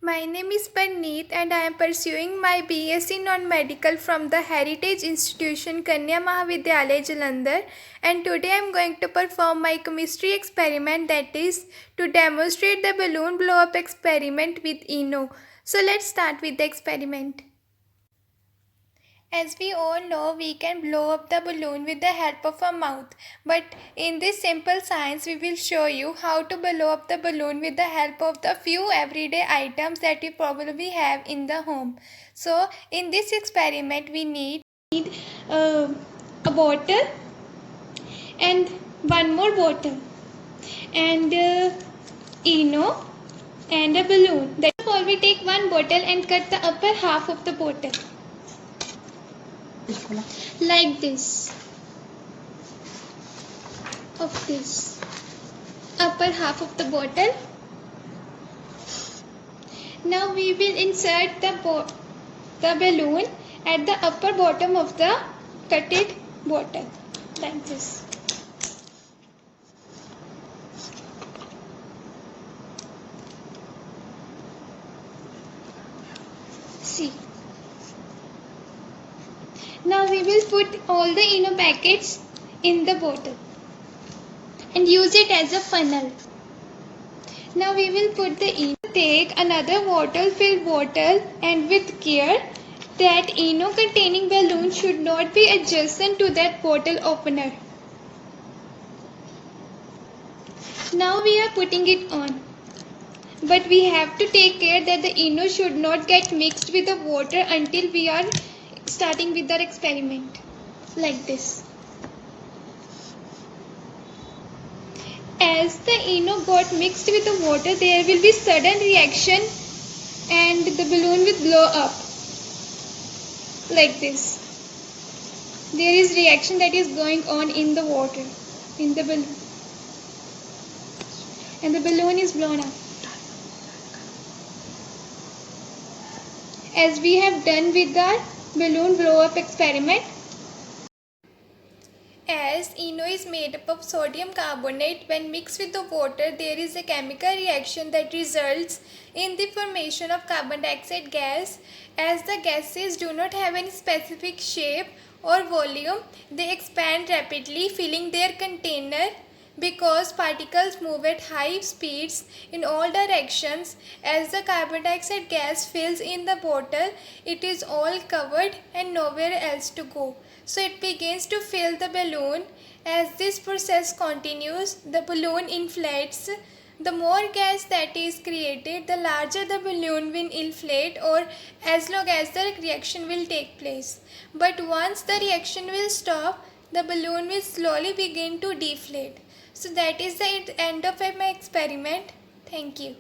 My name is Parneet and I am pursuing my BSc Non-Medical from the Heritage Institution Kanya Mahavidyalaya Jalandhar, and today I am going to perform my chemistry experiment, that is to demonstrate the balloon blow up experiment with ENO. So let's start with the experiment. As we all know, we can blow up the balloon with the help of a mouth. But in this simple science, we will show you how to blow up the balloon with the help of the few everyday items that you probably have in the home. So in this experiment, we need a bottle and one more bottle and ENO and a balloon. First of all, we take one bottle and cut the upper half of the bottle. Like this, of this upper half of the bottle. Now we will insert the balloon at the upper bottom of the cutted bottle, like this. See. Now we will put all the ENO packets in the bottle and use it as a funnel. Now we will put the ENO. Take another water-filled bottle and with care, that ENO containing balloon should not be adjacent to that bottle opener. Now we are putting it on. But we have to take care that the ENO should not get mixed with the water until we are starting with our experiment, like this. As the ENO got mixed with the water, there will be sudden reaction and the balloon will blow up, like this. There is reaction that is going on in the water, in the balloon, and the balloon is blown up. As we have done with our balloon blow up experiment. As ENO is made up of sodium carbonate, when mixed with the water, there is a chemical reaction that results in the formation of carbon dioxide gas. As the gases do not have any specific shape or volume, they expand rapidly, filling their container. Because particles move at high speeds in all directions, as the carbon dioxide gas fills in the bottle, it is all covered and nowhere else to go. So it begins to fill the balloon. As this process continues, the balloon inflates. The more gas that is created, the larger the balloon will inflate, or as long as the reaction will take place. But once the reaction will stop, the balloon will slowly begin to deflate. So that is the end of my experiment. Thank you.